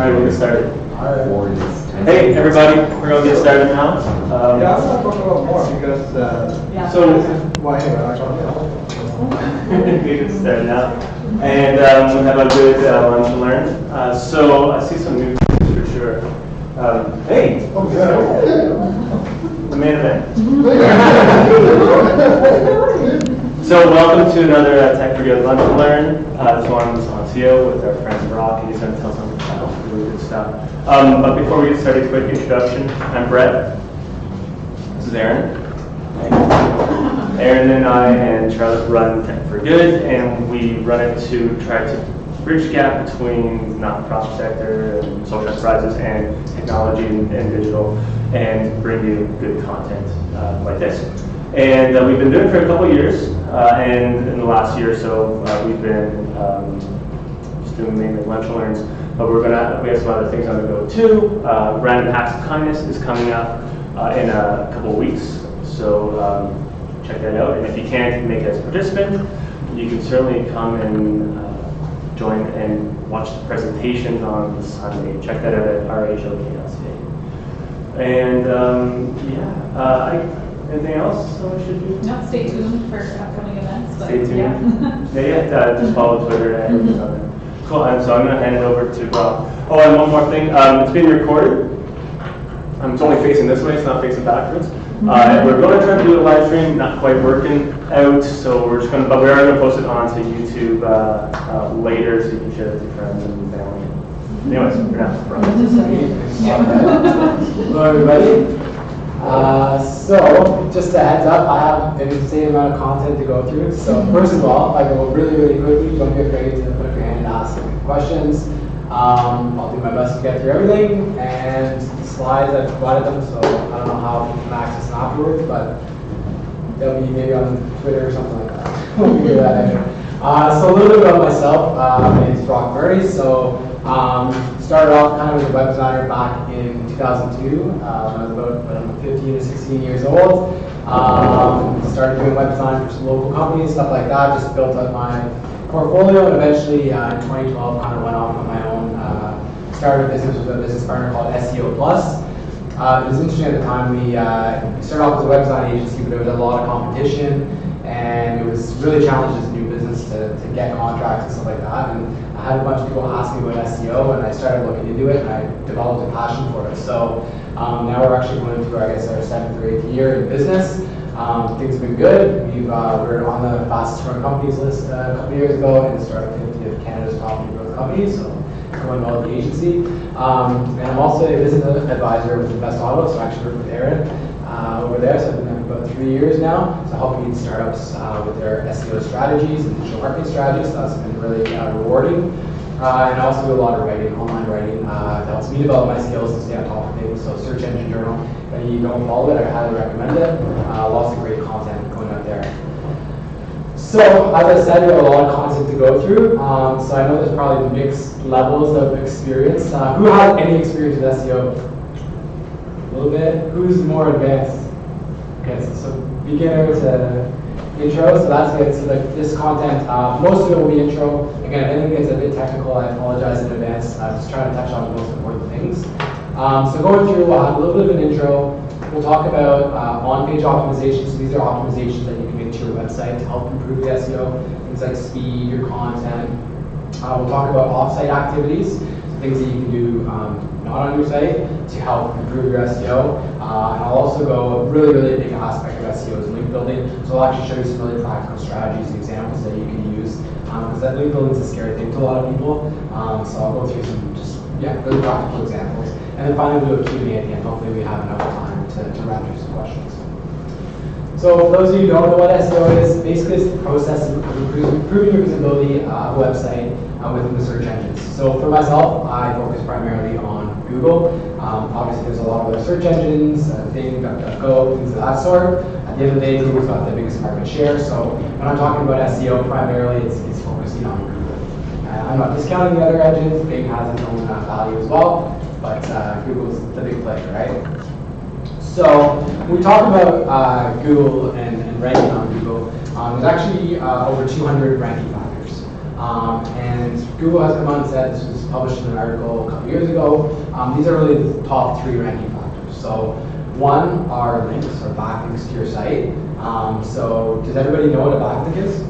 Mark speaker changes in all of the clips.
Speaker 1: All right, we'll get started.
Speaker 2: All right.
Speaker 1: Hey, everybody, we're going to get started now.
Speaker 2: Yeah, I'm going to talk about more because
Speaker 1: so
Speaker 2: why anyway, I
Speaker 1: we get started now, and we'll have a good lunch and learn. So I see some new things for sure. Hey, the main event. So welcome to another Tech4Good lunch and learn. This one's on SEO with our friend Brock, and he's going to tell some really good stuff. But before we get started, quick introduction. I'm Brett. This is Aaron. Aaron and I and Charlotte run Tech4Good, and we run it to try to bridge the gap between not-for-profit sector and social enterprises and technology and digital, and bring you good content like this. And we've been doing it for a couple of years, and in the last year or so, we've been just doing mainly lunch and learns. But we have some other things on the go too. Random Acts of Kindness is coming up in a couple of weeks, so check that out. And if you can't make it as a participant, you can certainly come and join and watch the presentations on Sunday. Check that out at rhok.ca. And anything else someone should do?
Speaker 3: No, stay tuned for upcoming events. But
Speaker 1: Stay tuned.
Speaker 3: Yeah.
Speaker 1: Just follow Twitter and cool. So I'm going to hand it over to Rob. Oh, and one more thing. It's being recorded. It's only facing this way. It's not facing backwards. And we're going to try to do a live stream. Not quite working out, so we're just going to. But we are going to post it onto YouTube later, so you can share it with your friends and family. Anyways, we're not.
Speaker 4: Hello, everybody. So, just a heads up, I have an insane amount of content to go through. So, first of all, I go really, really quickly. Don't be afraid to put up your hand and ask questions. I'll do my best to get through everything. And the slides, I've provided them, so I don't know how people can access them afterwards, but they'll be maybe on Twitter or something like that. We'll figure that out. So, a little bit about myself. My name is Brock Murray. So, started off kind of as a web designer back in 2002. When I was about 15 to 16 years old. Started doing web design for some local companies, stuff like that. Just built up my portfolio, and eventually in 2012 kind of went off on my own. Started a business with a business partner called seoplus. It was interesting at the time. We started off as a web design agency, but there was a lot of competition, and it was really challenging as a new business to get contracts and stuff like that. And I had a bunch of people ask me about SEO, and I started looking into it, and I developed a passion for it. So now we're actually going into, I guess, our 7th or 8th year in business. Things have been good. We're on the fastest growing companies list a couple of years ago, and started 50 of Canada's top growth companies. So going well with the agency. And I'm also a business advisor with Txt File, so I actually work with Aaron over there. So I've been there for about 3 years now, so helping lead startups with their SEO strategies and digital marketing strategies. So that's been really rewarding. And I also do a lot of writing, online writing, that helps me develop my skills and stay on top of things. So Search Engine Journal, if you don't follow it, I highly recommend it. Lots of great content going out there. So, as I said, we have a lot of content to go through. So I know there's probably mixed levels of experience. Who has any experience with SEO? A little bit. Who's more advanced? Okay, so beginner to intro, so that's good. So this content, most of it will be intro. Again, if anything gets a bit technical, I apologize in advance. I'm just trying to touch on the most important things. So going through, we'll have a little bit of an intro. We'll talk about on-page optimization. So these are optimizations that you can make to your website to help improve the SEO. Things like speed, your content. We'll talk about off-site activities, so things that you can do not on your site to help improve your SEO. And I'll also go, a really, really big aspect of SEO is link building. So I'll actually show you some really practical strategies and examples that you can use. Because that link building is a scary thing to a lot of people. So I'll go through some really practical examples. And then finally we'll do a Q&A at the end. Hopefully we have enough time to run through some questions. So for those of you who don't know what SEO is, basically it's the process of improving your visibility of a website within the search engines. So for myself, I focus primarily on Google. Obviously there's a lot of other search engines, Bing, DuckDuckGo, things of that sort. At the end of the day, Google's got the biggest market share. So when I'm talking about SEO, primarily it's focusing on Google. I'm not discounting the other engines. Bing has its own value as well, but Google's the big player, right? So when we talk about Google and ranking on Google, there's actually over 200 ranking factors. And Google has come out and said, this was published in an article a couple years ago, these are really the top 3 ranking factors. So one are links or backlinks to your site. So does everybody know what a backlink is?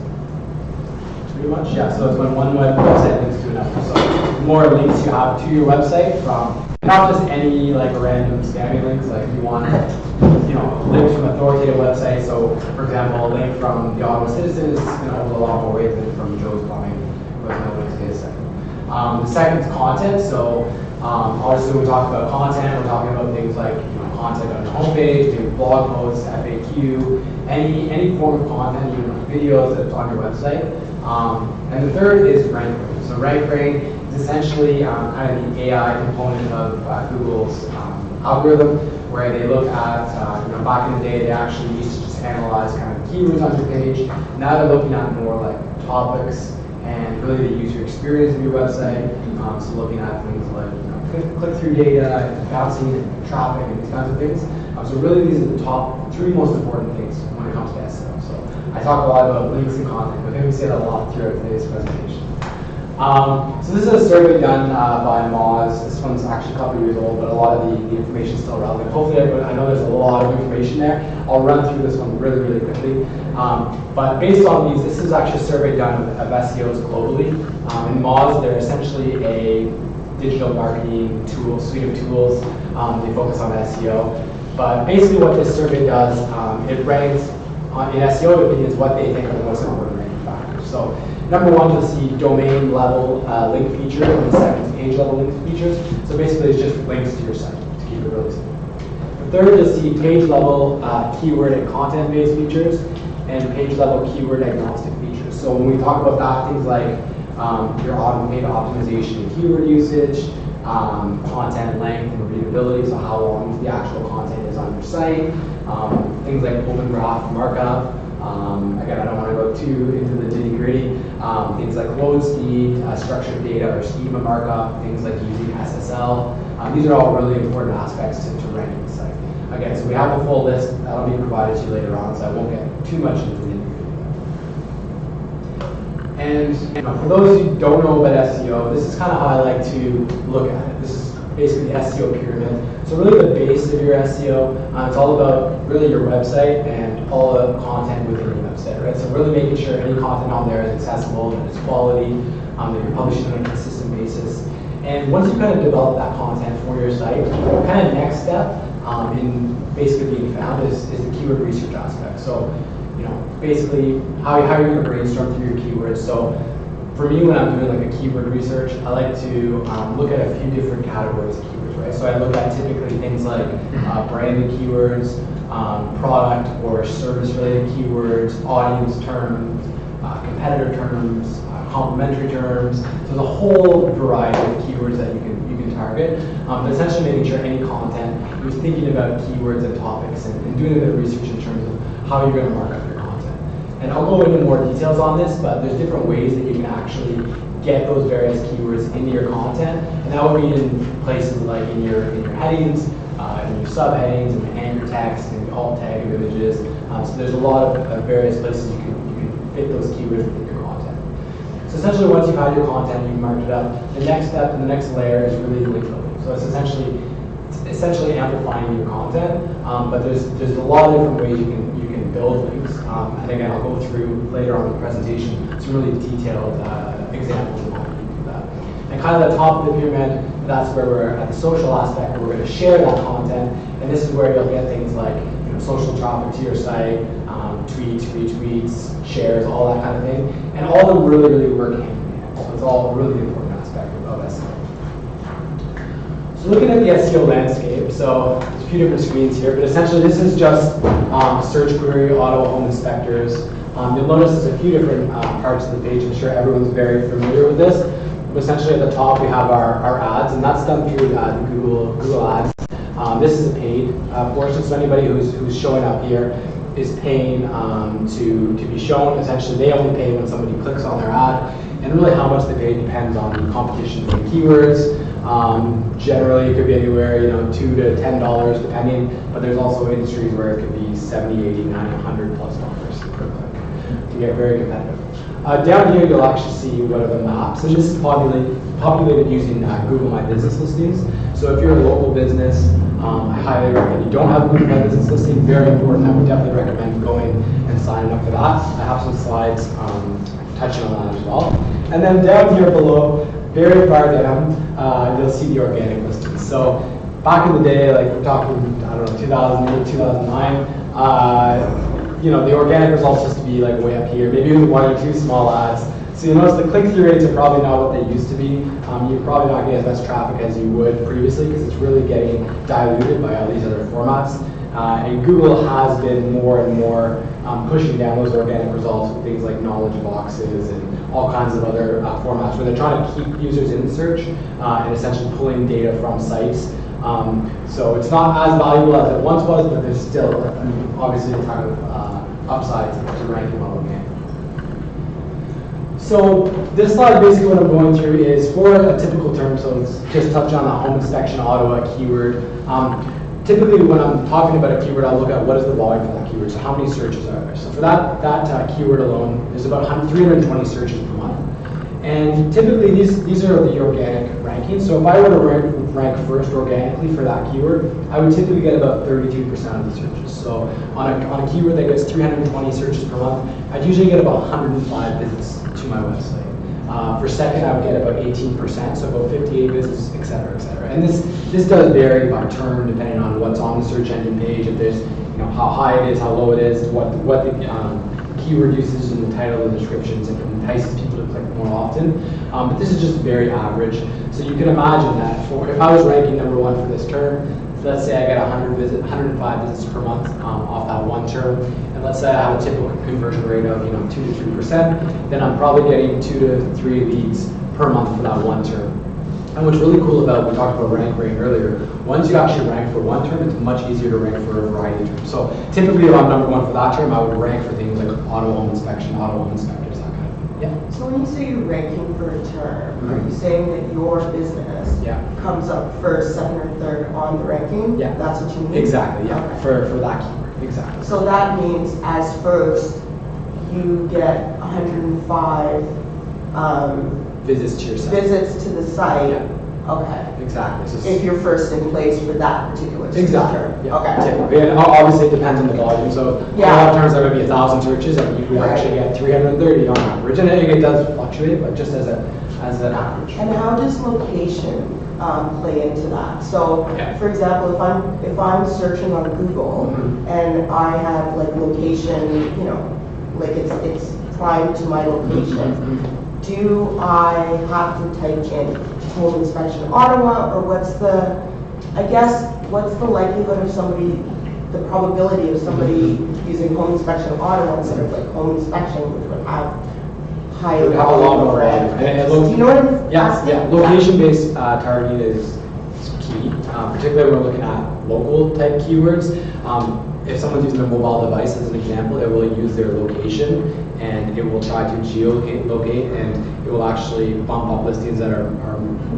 Speaker 4: Pretty much, yeah. So it's when one website links to another. So the more links you have to your website from not just any like random spammy links, like you want, links from authoritative websites. So for example, a link from the Ottawa Citizen is going to hold a lot more weight than from Joe's Plumbing, who has no link to his site. The second is content. So obviously when we talk about content, we're talking about things like content on your homepage, maybe blog posts, FAQ, any form of content, even videos that's on your website. And the third is rank rating. So rank rating is essentially kind of the AI component of Google's algorithm, where they look at, back in the day, they actually used to just analyze kind of keywords on your page. Now they're looking at more like topics and really the user experience of your website. So looking at things like click-through data, bouncing traffic, and these kinds of things. So really these are the top 3 most important things when it comes to SEO. So I talk a lot about links and content, but maybe say that a lot throughout today's presentation. So this is a survey done by Moz. This one's actually a couple years old, but a lot of the information is still relevant. Hopefully, I know there's a lot of information there. I'll run through this one really, really quickly. But based on these, this is actually a survey done of SEOs globally. In Moz, they're essentially a digital marketing suite of tools. They focus on SEO. But basically what this survey does, it ranks in SEO opinions what they think are the most important ranking factors. So number 1, you'll see domain level link feature, and the second is page level link features. So basically it's just links to your site, to keep it really simple. The third, you'll see page level keyword and content based features, and page level keyword agnostic features. So when we talk about that, things like your automated optimization and keyword usage, content length and readability, so how long the actual content is on your site, things like open graph markup. Again, I don't want to go too into the nitty gritty. Things like load speed, structured data or schema markup, things like using SSL. These are all really important aspects to ranking the site. Again, so we have a full list that'll be provided to you later on, so I won't get too much into the nitty gritty. And for those who don't know about SEO, this is kind of how I like to look at it. This is basically the SEO pyramid. So really the base of your SEO, it's all about really your website and all the content within your website, right? So really making sure any content on there is accessible, that it's quality, that you're publishing on a consistent basis. And once you kind of develop that content for your site, the kind of next step in basically being found is the keyword research aspect. So basically how you're going to brainstorm through your keywords. So for me, when I'm doing like a keyword research, I like to look at a few different categories of keywords, right? So I look at typically things like branded keywords, product or service-related keywords, audience terms, competitor terms, complementary terms. So there's a whole variety of keywords that you can target. But essentially making sure any content, you're thinking about keywords and topics and doing a bit of research in terms of how you're going to mark up your content. And I'll go into more details on this, but there's different ways that you can actually get those various keywords into your content. And that would be in places like in your headings, in your subheadings, in your anchor text, in your alt tag of images. So there's a lot of various places you can fit those keywords within your content. So essentially once you've had your content, you've marked it up, the next step and the next layer is really link building. So it's essentially amplifying your content, but there's a lot of different ways you can build links. And again, I'll go through later on in the presentation some really detailed examples of how you can do that. And kind of the top of the pyramid, that's where we're at the social aspect, where we're going to share that content. And this is where you'll get things like social traffic to your site, tweets, retweets, shares, all that kind of thing. And all of them really, really work hand in hand. So it's all a really important aspect of SEO. So looking at the SEO landscape, so there's a few different screens here, but essentially this is just search query, Ottawa home inspectors. You'll notice there's a few different parts of the page. I'm sure everyone's very familiar with this. But essentially at the top we have our ads, and that's done through the Google Ads. This is a paid portion, so anybody who's showing up here is paying to be shown. Essentially they only pay when somebody clicks on their ad, and really how much they pay depends on the competition for keywords. Generally it could be anywhere, $2 to $10 depending, but there's also industries where it could be $70, $80, $90, $100+ per click. It can get very competitive. Down here, you'll actually see what are the maps, and this is populated using Google My Business listings. So if you're a local business, I highly recommend you don't have a Google My Business listing. Very important. I would definitely recommend going and signing up for that. I have some slides touching on that as well. And then down here below, very far down, you'll see the organic listings. So back in the day, like we're talking, I don't know, 2008, 2009, the organic results used to be like way up here, maybe even 1 or 2 small ads. So you notice the click-through rates are probably not what they used to be. You're probably not getting as much traffic as you would previously because it's really getting diluted by all these other formats. And Google has been more and more pushing down those organic results with things like knowledge boxes and all kinds of other formats where they're trying to keep users in search and essentially pulling data from sites. So it's not as valuable as it once was, but there's still obviously a ton of upside to ranking on organic. So this slide, basically what I'm going through is for a typical term, so let's just touch on the home inspection Ottawa keyword. Typically when I'm talking about a keyword, I'll look at what is the volume for that keyword, so how many searches are there. So for that keyword alone, there's about 320 searches per month. And typically these are the organic rankings. So if I were to rank first organically for that keyword, I would typically get about 32% of the searches. So on a keyword that gets 320 searches per month, I'd usually get about 105 visits to my website. For second, I would get about 18%, so about 58 visits, et cetera, et cetera. And this does vary by term depending on what's on the search engine page, if there's, how high it is, how low it is, what the keyword usage in the title and descriptions, if it entices people to click more often. But this is just very average. So you can imagine that if I was ranking number 1 for this term, let's say I get 105 visits per month off that one term, and let's say I have a typical conversion rate of 2 to 3%, then I'm probably getting 2 to 3 leads per month for that one term. And what's really cool about, we talked about rank rate earlier, once you actually rank for one term, it's much easier to rank for a variety of terms. So typically if I'm number 1 for that term, I would rank for things like auto home inspection, auto home inspectors, that kind of thing. Yeah.
Speaker 5: So when you say you're ranking for a term, are you saying that your business comes up first, second, or third on the ranking?
Speaker 4: Yeah.
Speaker 5: That's what you mean?
Speaker 4: Exactly, yeah,
Speaker 5: Okay.
Speaker 4: for that keyword, exactly.
Speaker 5: So that means as first, you get 105
Speaker 4: Visits to your site.
Speaker 5: visits to the site.
Speaker 4: Yeah.
Speaker 5: Okay.
Speaker 4: Exactly. So
Speaker 5: If you're first in place for that particular search
Speaker 4: exactly.
Speaker 5: term.
Speaker 4: Yeah.
Speaker 5: Okay.
Speaker 4: Typically, and obviously it depends on the volume. So a lot of times there might be 1,000 searches, and you could actually get 330 on average. And it does fluctuate, but just as an average.
Speaker 5: And how does location play into that? So, for example, if I'm searching on Google and I have like location, like it's primed to my location, do I have to type in home inspection Ottawa, or what's the likelihood of the probability of somebody using home inspection Ottawa instead of like home inspection, which would have higher
Speaker 4: Have a lot more
Speaker 5: volume?
Speaker 4: volume.
Speaker 5: Do you know what I'm asking?
Speaker 4: Yeah. Location-based targeting is key, particularly when we're looking at local type keywords. If someone's using a mobile device as an example, it will use their location and it will try to geolocate, and it will actually bump up listings that are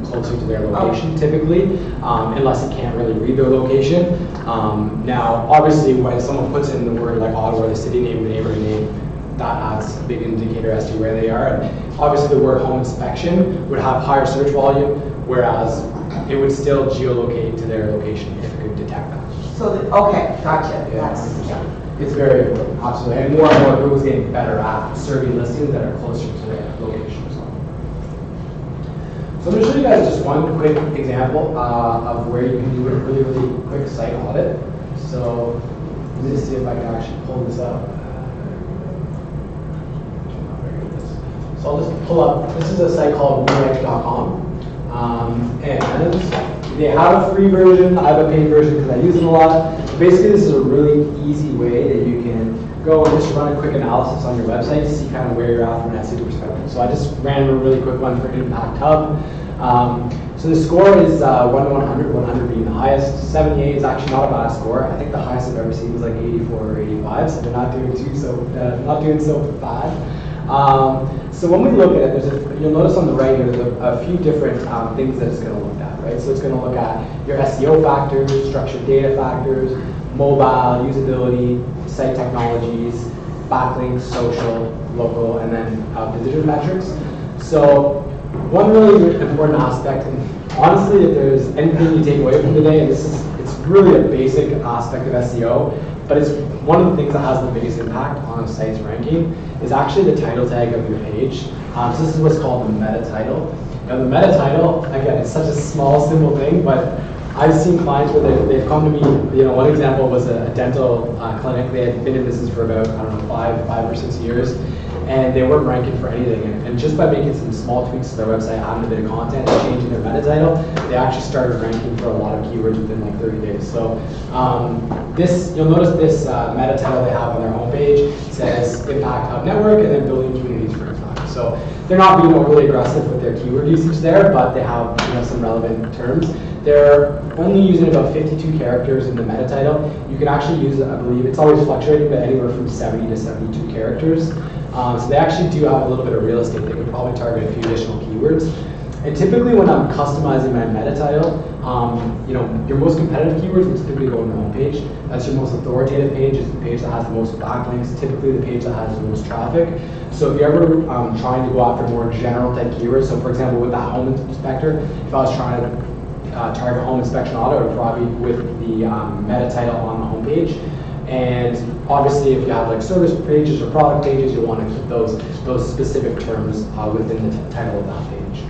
Speaker 4: closer to their location typically, unless it can't really read their location. Now, obviously, when someone puts in the word like Ottawa, the city name, the neighborhood name, that adds a big indicator as to where they are. And obviously, the word home inspection would have higher search volume, whereas it would still geolocate to their location if it could detect that.
Speaker 5: So, okay, gotcha.
Speaker 4: Yeah. It's very important, absolutely. And more Google's getting better at serving listings that are closer to their location as well. So I'm going to show you guys just one quick example of where you can do a really, really quick site audit. So let me just see if I can actually pull this up. So I'll just pull up, this is a site called moonlight.com. And they have a free version, I have a paid version because I use it a lot. Basically, this is a really easy way that you can go and just run a quick analysis on your website to see kind of where you're at from an SEO perspective. So I just ran a really quick one for Impact Hub. So the score is 1 to 100, 100 being the highest. 78 is actually not a bad score. I think the highest I've ever seen was like 84 or 85, so they're not doing so bad. So when we look at it, you'll notice on the right here, there's a few different things that it's going to look at, right? So it's going to look at your SEO factors, structured data factors, mobile, usability, site technologies, backlinks, social, local, and then visitor metrics. So one really important aspect, and honestly, if there's anything you take away from today, and it's really a basic aspect of SEO, but it's one of the things that has the biggest impact on a site's ranking, is actually the title tag of your page. So this is what's called the meta title. Now the meta title, again, it's such a small, simple thing, but I've seen clients where they've come to me, one example was a dental clinic. They had been in business for about, I don't know, five or 6 years, and they weren't ranking for anything. And just by making some small tweaks to their website, adding a bit of content, and changing their meta title, they actually started ranking for a lot of keywords within like 30 days. So you'll notice this meta title they have on their homepage says Impact Hub Network and then building communities for impact. So they're not being overly aggressive with their keyword usage there, but they have some relevant terms. They're only using about 52 characters in the meta title. You can actually use, I believe, it's always fluctuating, but anywhere from 70 to 72 characters. So they actually do have a little bit of real estate. They could probably target a few additional keywords. And typically when I'm customizing my meta title, your most competitive keywords will typically go on the homepage. That's your most authoritative page, is the page that has the most backlinks, typically the page that has the most traffic. So if you're ever trying to go after more general type keywords, so for example with that home inspector, if I was trying to target home inspection auto, it would probably with the meta title on the homepage. And obviously, if you have like service pages or product pages, you'll want to keep those specific terms within the title of that page.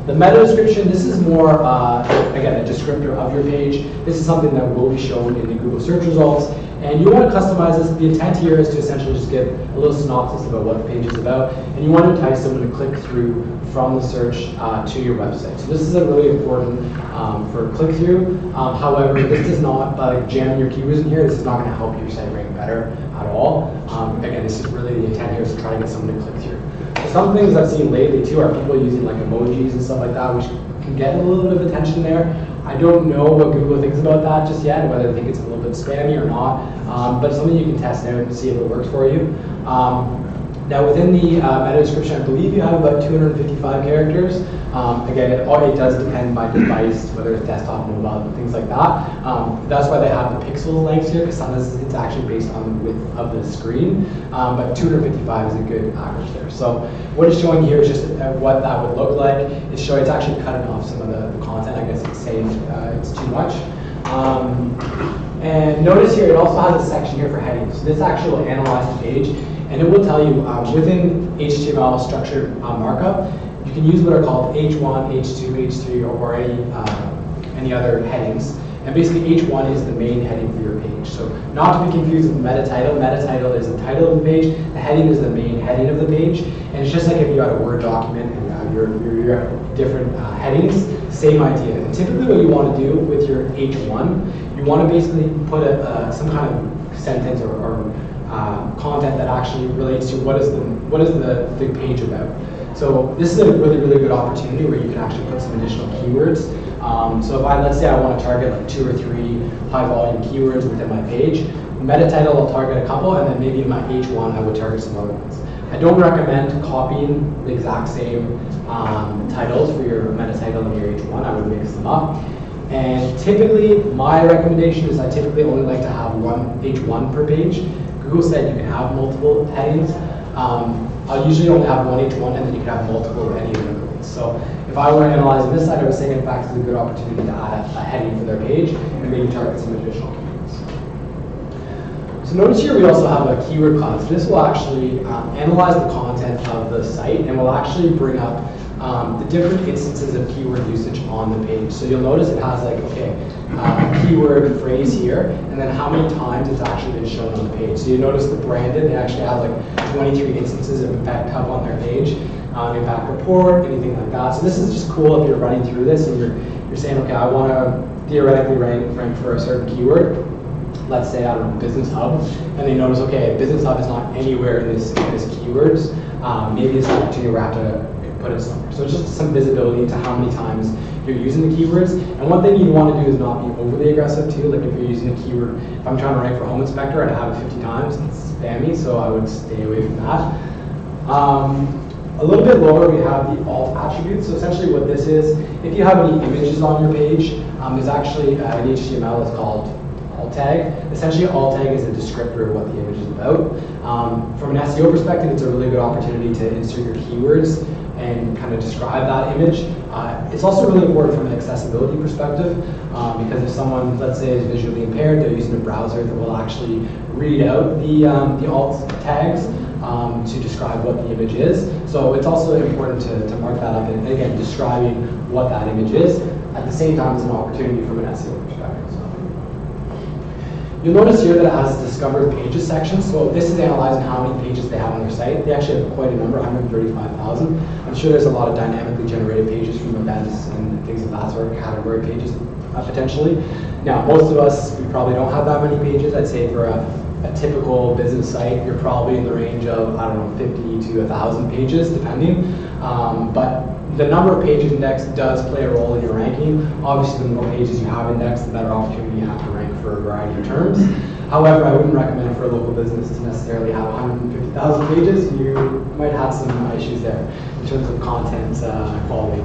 Speaker 4: The meta description, this is more, again, a descriptor of your page. This is something that will be shown in the Google search results. And you want to customize this. The intent here is to essentially just give a little synopsis about what the page is about. And you want to entice someone to click through from the search to your website. So this is a really important for click-through. However, this does not, by jamming your keywords in here, this is not going to help your site rank better at all. Again, this is really the intent here is to try to get someone to click through. So some things I've seen lately too are people using like emojis and stuff like that, which can get a little bit of attention there. I don't know what Google thinks about that just yet, whether they think it's a little bit spammy or not, but it's something you can test out and see if it works for you. Now within the meta description, I believe you have about 255 characters. Again, it does depend by device, whether it's desktop, mobile, things like that. That's why they have the pixel lengths here, because sometimes it's actually based on the width of the screen. But 255 is a good average there. So what it's showing here is just what that would look like. It's actually cutting off some of the content. I guess it's saying it's too much. And notice here, it also has a section here for headings. So this actually will analyze the page, and it will tell you within HTML structured markup, you can use what are called H1, H2, H3, or any other headings. And basically H1 is the main heading for your page. So not to be confused with meta title. Meta title is the title of the page. The heading is the main heading of the page. And it's just like if you had a Word document and you have your different headings, same idea. And typically what you want to do with your H1, you want to basically put some kind of sentence or content that actually relates to what is the page about. So this is a really, really good opportunity where you can actually put some additional keywords. So if let's say I want to target like 2 or 3 high volume keywords within my page, meta title I'll target a couple, and then maybe in my H1 I would target some other ones. I don't recommend copying the exact same titles for your meta title and your H1. I would mix them up. And typically, my recommendation is I typically only like to have one H1 per page. Google said you can have multiple headings. I'll usually only have one H1, and then you can have multiple of any of the ones. So if I were analyzing this side, I would say in fact it's a good opportunity to add a heading for their page and maybe target some additional keywords. So notice here we also have a keyword cloud. So this will actually analyze the content of the site and will actually bring up the different instances of keyword usage on the page. So you'll notice it has like, a keyword phrase here, and then how many times it's actually been shown on the page. So you notice the branded, they actually have like 23 instances of Impact Hub on their page, Impact Report, anything like that. So this is just cool if you're running through this and you're saying, okay, I want to theoretically rank for a certain keyword. Let's say, I don't know, Business Hub, and they notice, okay, Business Hub is not anywhere in this keywords. Maybe it's an opportunity where I have to put it somewhere. So it's just some visibility into how many times you're using the keywords. And one thing you want to do is not be overly aggressive too. Like if you're using a keyword, if I'm trying to rank for home inspector and I have it 50 times, it's spammy, so I would stay away from that. A little bit lower, we have the alt attributes. So essentially what this is, if you have any images on your page, there's actually an HTML that's called alt tag. Essentially, alt tag is a descriptor of what the image is about. From an SEO perspective, it's a really good opportunity to insert your keywords and kind of describe that image. It's also really important from an accessibility perspective because if someone, let's say, is visually impaired, they're using a browser that will actually read out the alt tags to describe what the image is. So it's also important to mark that up and again, describing what that image is. At the same time, it's an opportunity from an SEO perspective. So. You'll notice here that it has discovered pages section. So this is analyzing how many pages they have on their site. They actually have quite a number, 135,000. I'm sure there's a lot of dynamically generated pages from events and things of that sort, category pages potentially. Now, most of us, we probably don't have that many pages. I'd say for a typical business site, you're probably in the range of, I don't know, 50 to 1,000 pages, depending. But the number of pages indexed does play a role in your ranking. Obviously, the more pages you have indexed, the better opportunity you have to rank for a variety of terms. However, I wouldn't recommend for a local business to necessarily have 150,000 pages. You might have some issues there in terms of content quality.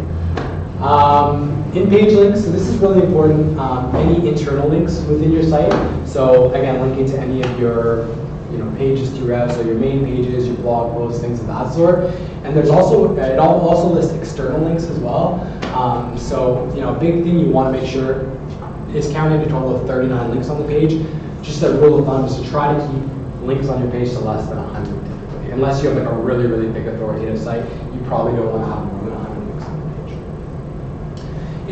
Speaker 4: In page links, so this is really important, any internal links within your site. So again, linking to any of your pages throughout, so your main pages, your blog posts, things of that sort. And there's also, it also lists external links as well. So a big thing you want to make sure is counting a total of 39 links on the page. Just a rule of thumb is to try to keep links on your page to less than 100 typically. Unless you have like a really, really big authoritative site, you probably don't want to have more than 100 links on the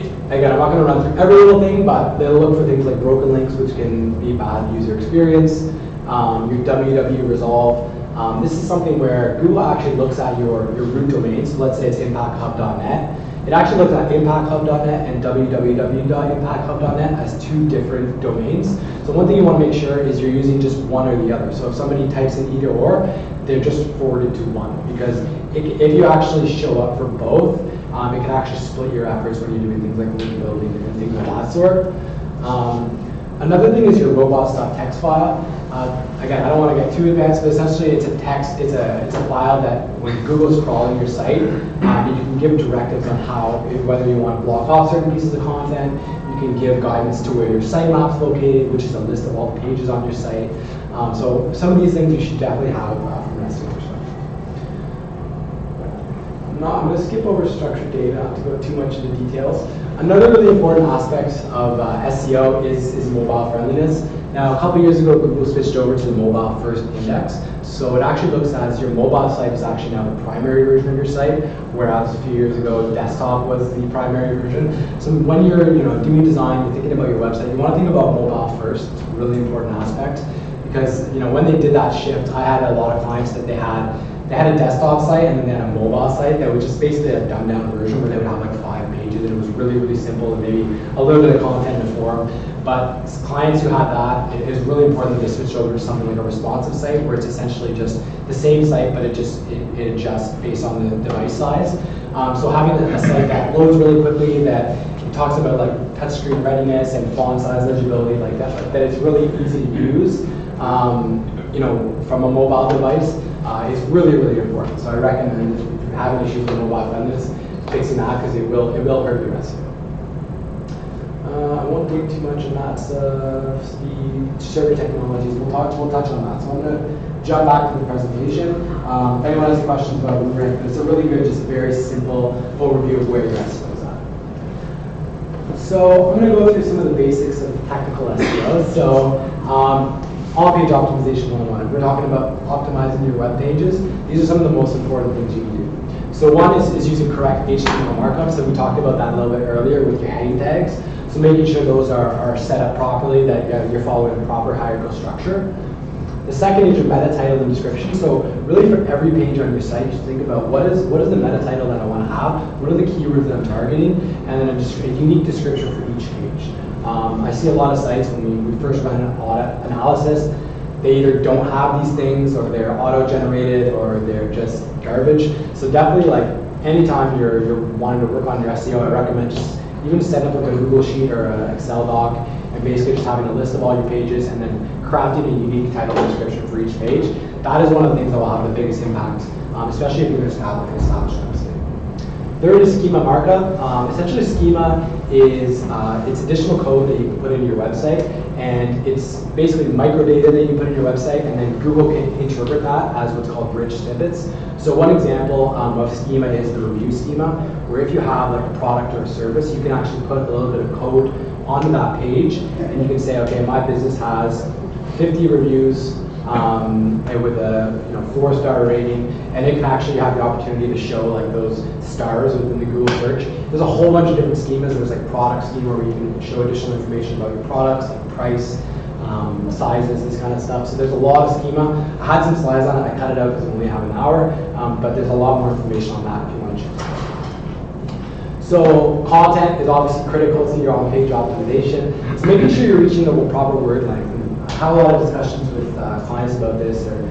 Speaker 4: page. Again, I'm not going to run through every little thing, but they'll look for things like broken links, which can be bad user experience. Your www resolve. This is something where Google actually looks at your root domain. So let's say it's impacthub.net. It actually looks at impacthub.net and www.impacthub.net as two different domains. So one thing you want to make sure is you're using just one or the other. So if somebody types in either or, they're just forwarded to one. Because if you actually show up for both, it can actually split your efforts when you're doing things like link building and things of that sort. Another thing is your robots.txt file. Again, I don't want to get too advanced, but essentially it's a text, it's a file that when Google's crawling your site, you can give directives on how, whether you want to block off certain pieces of content, you can give guidance to where your sitemap's located, which is a list of all the pages on your site. So some of these things you should definitely have from an SEO perspective. I'm going to skip over structured data, not to go too much into details. Another really important aspect of SEO is mobile friendliness. Now, a couple years ago, Google switched over to the mobile first index. So it actually looks as your mobile site is actually now the primary version of your site, whereas a few years ago, desktop was the primary version. So when you're doing design, you're thinking about your website, you want to think about mobile first. It's a really important aspect because when they did that shift, I had a lot of clients that they had a desktop site and then they had a mobile site that was just basically a dumbed down version where they would have like 5 pages and it was really, really simple and maybe a little bit of content in the forum. But clients who had that, it is really important that they switch over to something like a responsive site where it's essentially just the same site, but it adjusts based on the device size. So having a site that loads really quickly, that it talks about like touchscreen readiness and font size legibility, like that it's really easy to use, from a mobile device, is really, really important. So I recommend if you're having issues with mobile friendliness, fixing that because it will hurt your SEO. I won't dig too much on that stuff. The server technologies, we'll touch on that. So I'm going to jump back to the presentation. If anyone has questions about Blueprint, it's a really good, just very simple overview of where your SEO is at. So I'm going to go through some of the basics of technical SEO. So on-page optimization 101. We're talking about optimizing your web pages. These are some of the most important things you can do. So one is using correct HTML markup. So we talked about that a little bit earlier with your heading tags. So making sure those are set up properly, that you're following a proper hierarchical structure. The second is your meta title and description. So really for every page on your site, you should think about what is the meta title that I want to have, what are the keywords that I'm targeting, and then a unique description for each page. I see a lot of sites when we first run an audit analysis, they either don't have these things or they're auto-generated or they're just garbage. So definitely anytime you're wanting to work on your SEO, I recommend just even setting up like a Google Sheet or an Excel doc and basically just having a list of all your pages and then crafting a unique title and description for each page. That is one of the things that will have the biggest impact, especially if you're an established website. Third is Schema Markup. Essentially, Schema is it's additional code that you can put into your website, and it's basically microdata that you put in your website, and then Google can interpret that as what's called rich snippets. So one example of Schema is the review schema, where if you have like a product or a service, you can actually put a little bit of code onto that page, and you can say, okay, my business has 50 reviews and with a 4-star rating, and it can actually have the opportunity to show like those stars within the Google search. There's a whole bunch of different schemas. There's like product schema where you can show additional information about your products, like price, sizes, this kind of stuff. So there's a lot of schema. I had some slides on it. I cut it out because we only have an hour, but there's a lot more information on that if you want to check it out. So content is obviously critical to your on-page optimization. So making sure you're reaching the proper word length. And I have a lot of discussions with clients about this or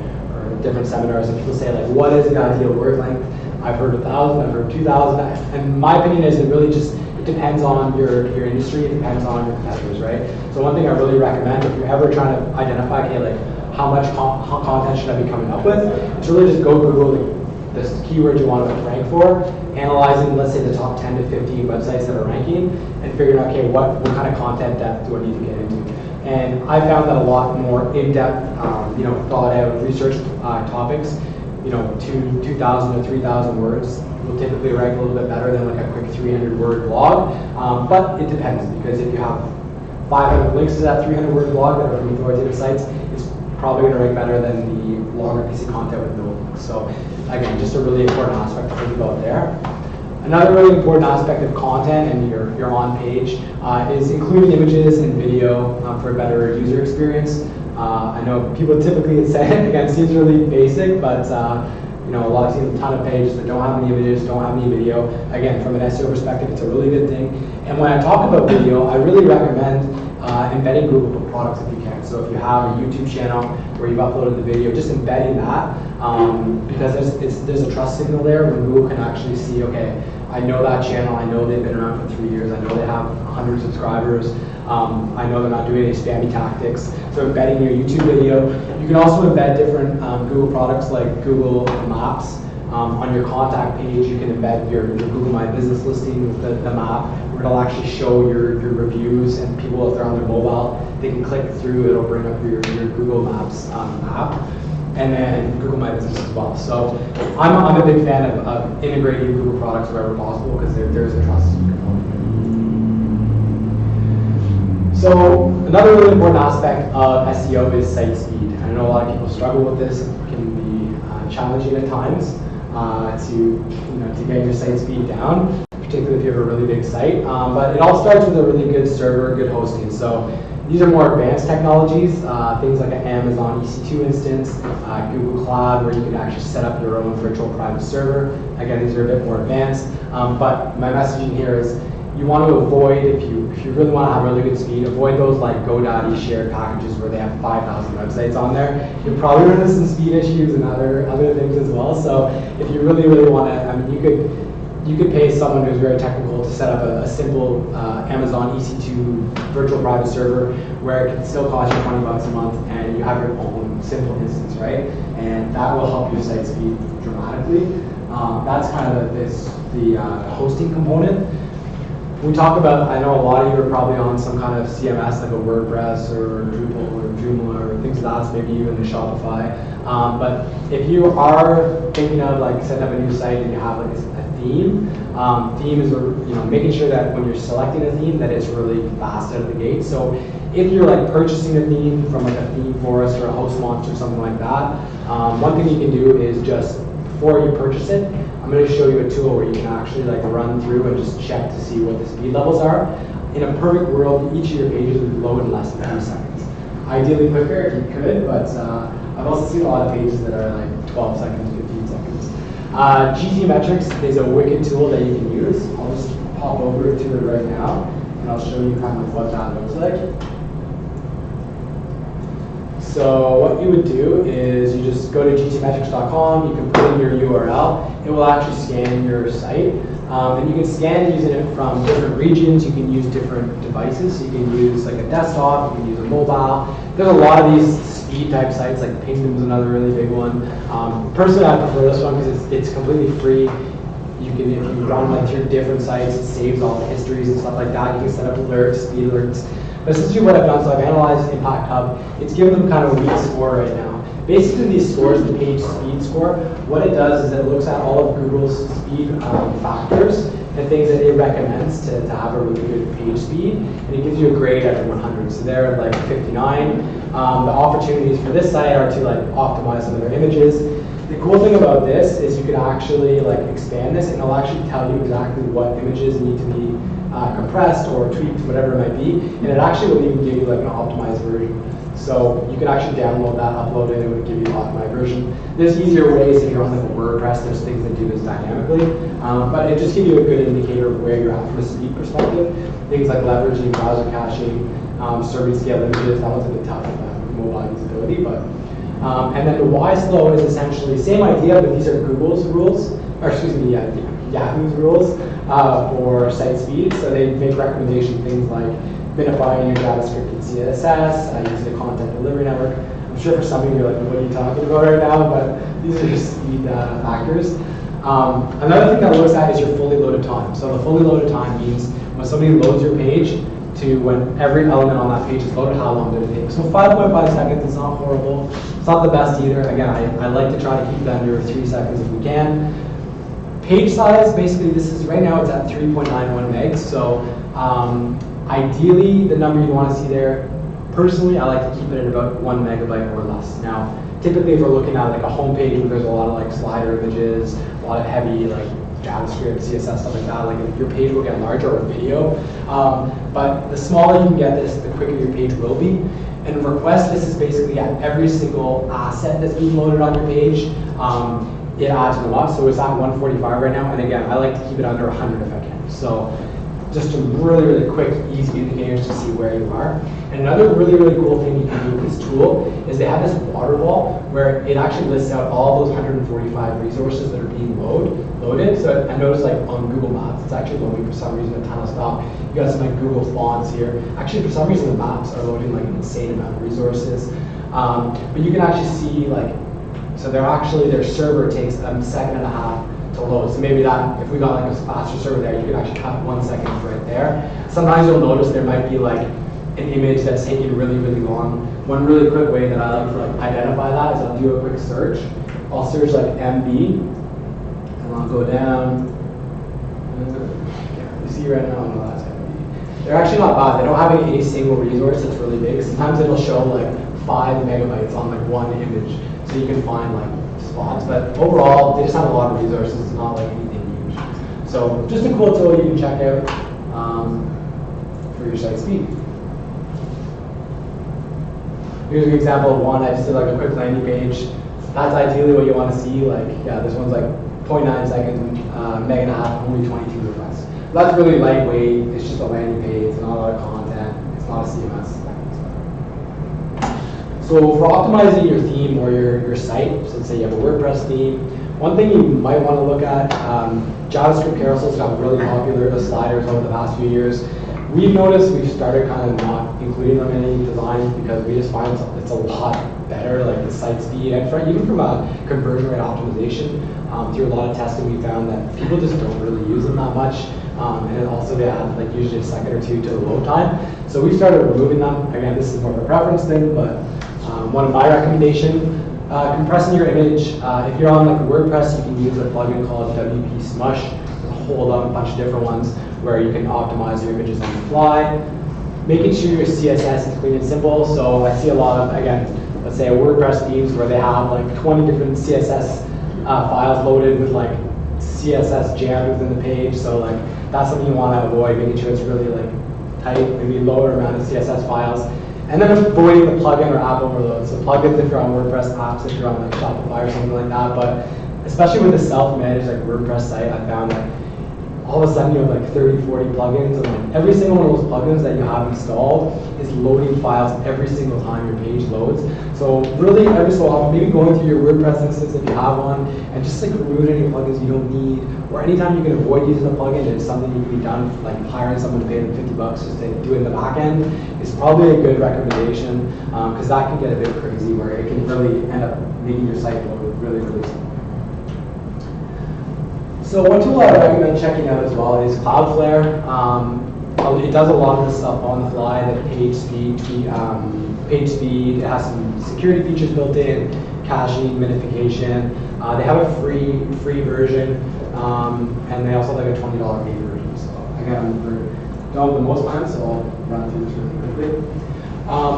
Speaker 4: different seminars, and people say like, what is the ideal word length? I've heard 1,000, I've heard 2,000, and my opinion is it really just depends on your industry, it depends on your competitors, right? So one thing I really recommend if you're ever trying to identify, okay, like how much content should I be coming up with, it's really just go Google the keywords you want to rank for, analyzing, let's say, the top 10 to 15 websites that are ranking, and figuring out, okay, what kind of content depth do I need to get into? And I found that a lot more in-depth, thought-out research topics, 2,000 to 3,000 words will typically rank a little bit better than like a quick 300-word blog. But it depends, because if you have 500 links to that 300-word blog that are from authoritative sites, it's probably going to rank better than the longer piece of content with no links. So again, just a really important aspect to think about there. Another really important aspect of content and your on-page is including images and video for a better user experience. I know people typically say it, again, seems really basic, but a lot of seen a ton of pages that don't have any images, don't have any video. Again, from an SEO perspective, it's a really good thing. And when I talk about video, I really recommend embedding Google products if you can. So if you have a YouTube channel where you've uploaded the video, just embedding that, because there's a trust signal there when Google can actually see, okay, I know that channel, I know they've been around for 3 years, I know they have 100 subscribers, I know they're not doing any spammy tactics. So embedding your YouTube video. You can also embed different Google products like Google Maps. On your contact page, you can embed your Google My Business listing with the map, where it'll actually show your reviews, and people, if they're on their mobile, they can click through, it'll bring up your Google Maps app, and then Google My Business as well. So I'm a big fan of integrating Google products wherever possible, because there's a trust component. So another really important aspect of SEO is site speed. I know a lot of people struggle with this. It can be challenging at times to get your site speed down, particularly if you have a really big site. But it all starts with a really good server, good hosting. So these are more advanced technologies, things like an Amazon EC2 instance, Google Cloud, where you can actually set up your own virtual private server. Again, these are a bit more advanced. But my messaging here is, you want to avoid, if you really want to have really good speed, avoid those like GoDaddy shared packages where they have 5,000 websites on there. You'll probably run into some speed issues and other things as well. So if you really want to, you could pay someone who's very technical to set up a simple Amazon EC2 virtual private server where it can still cost you $20 a month, and you have your own simple instance, right? And that will help your site speed dramatically. That's kind of the hosting component. We talk about, I know a lot of you are probably on some kind of CMS like a WordPress or Drupal or Joomla or things like that, maybe even a Shopify. But if you are thinking of like setting up a new site and you have like a theme, theme is making sure that when you're selecting a theme that it's really fast out of the gate. So if you're like purchasing a theme from like a theme forest or a host launch or something like that, one thing you can do is just before you purchase it, I'm going to show you a tool where you can actually like run through and just check to see what the speed levels are. In a perfect world, each of your pages would load in less than 2 seconds. Ideally quicker if you could, but I've also seen a lot of pages that are like 12 seconds, 15 seconds. GTmetrix is a wicked tool that you can use. I'll just pop over to it right now, and I'll show you kind of what that looks like. So what you would do is you just go to gtmetrix.com, you can put in your URL, it will actually scan your site. And you can scan using it from different regions, you can use different devices, so you can use like a desktop, you can use a mobile. There's a lot of these speed type sites, like Pingdom's another really big one. Personally, I prefer this one because it's completely free. You can, if you run like through different sites, it saves all the histories and stuff like that. You can set up alerts, speed alerts. But essentially what I've done, so I've analyzed Impact Hub. It's given them kind of a weak score right now. Basically these scores, the page speed score, what it does is it looks at all of Google's speed factors and things that it recommends to have a really good page speed, and it gives you a grade out of 100. So they're at like 59. The opportunities for this site are to like optimize some of their images. The cool thing about this is you can actually like expand this, and it'll actually tell you exactly what images need to be compressed or tweaked, whatever it might be, and it actually will even give you like an optimized version. So you can actually download that, upload it, and it would give you an optimized version. There's easier ways if you're on like a WordPress, there's things that do this dynamically, but it just gives you a good indicator of where you're at from a speed perspective. Things like leveraging, browser caching, serving scale images, that one's a bit tough with mobile usability, but and then the Y slow is essentially same idea, but these are Google's rules, or excuse me, Yahoo's rules for site speed. So they make recommendations, things like minifying your JavaScript and CSS, using the content delivery network. I'm sure for some of you you're like, what are you talking about right now? But these are just speed factors. Another thing that looks at is your fully loaded time. So the fully loaded time means when somebody loads your page to when every element on that page is loaded, how long did it take? So 5.5 seconds is not horrible. It's not the best either. Again, I like to try to keep it under 3 seconds if we can. Page size, basically this is, right now it's at 3.91 megs. So ideally the number you want to see there, personally I like to keep it at about 1 megabyte or less. Now, typically if we're looking at like a home page where there's a lot of like slider images, a lot of heavy like JavaScript, CSS, stuff like that, like your page will get larger, or video. But the smaller you can get this, the quicker your page will be. And request, this is basically at every single asset that's being loaded on your page. It adds them up, so it's at 145 right now. And again, I like to keep it under 100 if I can. So just a really, really quick, easy indicators to see where you are. And another really, really cool thing you can do with this tool is they have this waterfall where it actually lists out all those 145 resources that are being loaded. So I noticed like on Google Maps, it's actually loading for some reason a ton of stuff. You got some like Google fonts here. Actually, for some reason the maps are loading like an insane amount of resources. But you can actually see like, so their server takes a second and a half to load. So maybe that, if we got like a faster server there, you could actually cut 1 second right there. Sometimes you'll notice there might be like an image that's taking really, really long. One really quick way that I like to like identify that is I'll do a quick search. I'll search like MB, and I'll go down. You see right now, no, that's MB. They're actually not bad. They don't have any single resource that's really big. Sometimes it'll show like 5 megabytes on like one image, so you can find like spots. But overall, they just have a lot of resources. It's not like anything huge. So just a cool tool you can check out for your site speed. Here's an example of one. I just did like a quick landing page. That's ideally what you want to see. Like, yeah, this one's like 0.9 seconds, meg and a half, only 22 requests. That's really lightweight. It's just a landing page. It's not a lot of content. It's not a CMS. So for optimizing your theme or your site, so let's say you have a WordPress theme, one thing you might want to look at, JavaScript carousels got really popular, the sliders over the past few years. We've noticed we've started kind of not including them in any designs because we just find it's a lot better, like the site speed, and even from a conversion rate optimization, through a lot of testing we found that people just don't really use them that much. And then also they add like usually a second or two to the load time. So we started removing them. Again, this is more of a preference thing, but one of my recommendations, compressing your image. If you're on like WordPress, you can use a plugin called WP Smush. There's a whole bunch of different ones where you can optimize your images on the fly. Making sure your CSS is clean and simple. So I see a lot of, again, let's say WordPress themes where they have like 20 different CSS files loaded with like CSS jammed within the page. So like that's something you want to avoid, making sure it's really like tight, maybe lower amount of CSS files. And then avoiding the plugin or app overload. So plugins if you're on WordPress, apps if you're on like Shopify or something like that. But especially with the self-managed like WordPress site, I found that all of a sudden you have like 30, 40 plugins, and like every single one of those plugins that you have installed is loading files every single time your page loads. So really every so often, maybe going through your WordPress instance if you have one, and just like remove any plugins you don't need, or anytime you can avoid using a plugin, it's something you can be done, like hiring someone to pay them $50 just to do it in the back end, is probably a good recommendation, because that can get a bit crazy where it can really end up making your site load really, really slow. So one tool I recommend checking out as well is Cloudflare. It does a lot of this stuff on the fly, like page speed, it has some security features built in, caching, minification. They have a free version, and they also have like a $20 paid version. So again, we don't have the most plans, so I'll run through this really quickly.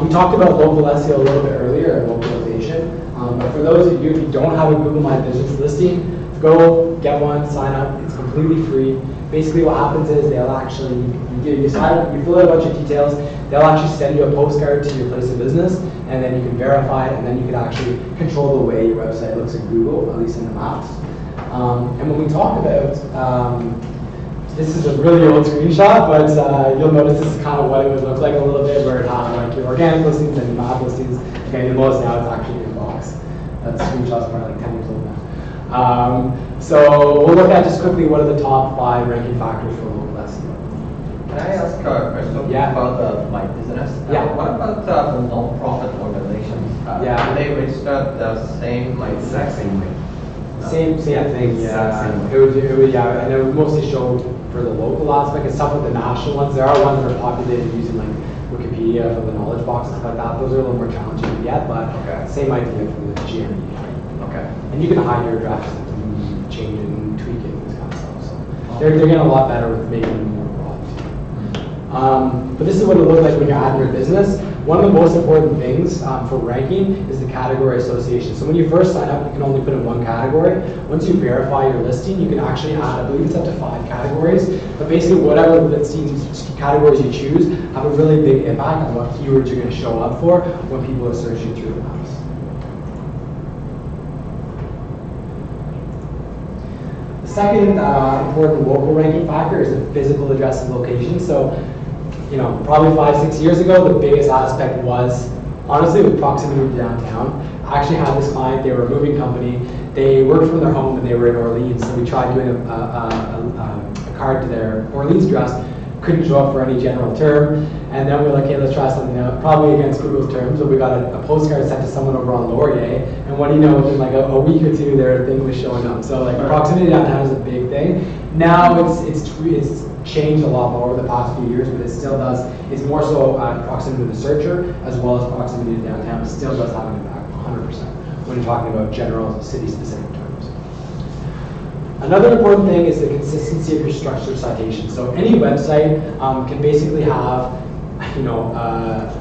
Speaker 4: We talked about local SEO a little bit earlier, and localization. But for those of you who don't have a Google My Business listing, go get one, sign up. It's completely free. Basically, what happens is they'll actually you sign up, you fill out a bunch of details. They'll actually send you a postcard to your place of business, and then you can verify it, and then you can actually control the way your website looks in Google, at least in the maps. And when we talk about this is a really old screenshot, but you'll notice this is kind of what it would look like a little bit, where it has like your organic listings and your map listings. Okay, the most now it's actually in a box. That screenshot's probably like 10 years old now. So we'll look at just quickly what are the top 5 ranking factors for local SEO.
Speaker 2: Can I ask a question about my business?
Speaker 4: Yeah.
Speaker 2: What about the non-profit organizations?
Speaker 4: Yeah.
Speaker 2: Do they register the same, like,
Speaker 6: Exact same way.
Speaker 4: Same thing, yeah. It would, yeah, and it would mostly show for the local aspect. It's tough with the national ones. There are ones that are populated using like Wikipedia for the knowledge boxes, stuff like that. Those are a little more challenging to get, but same idea for the GME.
Speaker 2: Okay.
Speaker 4: And you can hide your address and change it and tweak it and this kind of stuff. So they're getting a lot better with making them more broad. But this is what it looks like when you're adding your business. One of the most important things for ranking is the category association. So when you first sign up, you can only put in one category. Once you verify your listing, you can actually add, I believe it's up to 5 categories. But basically, whatever listings categories you choose have a really big impact on what keywords you're going to show up for when people are searching through the maps. The second important local ranking factor is the physical address and location. So, probably 5-6 years ago, the biggest aspect was, honestly, with proximity to downtown. I actually had this client, they were a moving company. They worked from their home and they were in Orleans, so we tried doing a card to their Orleans address. Couldn't show up for any general term. And then we were like, hey, let's try something out, probably against Google's terms, but we got a postcard sent to someone over on Laurier, and what do you know, within like a week or two, their thing was showing up. So like proximity to downtown is a big thing. Now it's changed a lot more over the past few years, but it still does. It's more so proximity to the searcher as well as proximity to downtown. It still does have an impact, 100%, when you're talking about general city-specific terms. Another important thing is the consistency of your structured citation. So any website can basically have,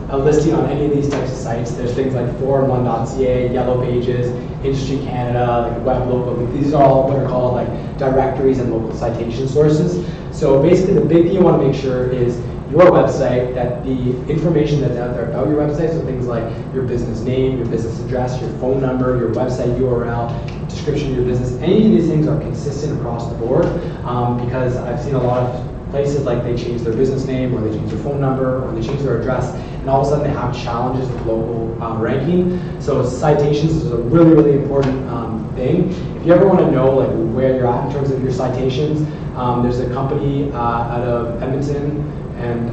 Speaker 4: a listing on any of these types of sites. There's things like forum1.ca, Yellow Pages, Industry Canada, like Web Local. These are all what are called like directories and local citation sources. So basically, the big thing you want to make sure is your website, that the information that's out there about your website, so things like your business name, your business address, your phone number, your website URL, description of your business, any of these things are consistent across the board, because I've seen a lot of places like they change their business name, or they change their phone number, or they change their address, and all of a sudden they have challenges with local ranking. So citations is a really, really important thing. If you ever want to know like where you're at in terms of your citations, there's a company out of Edmonton, and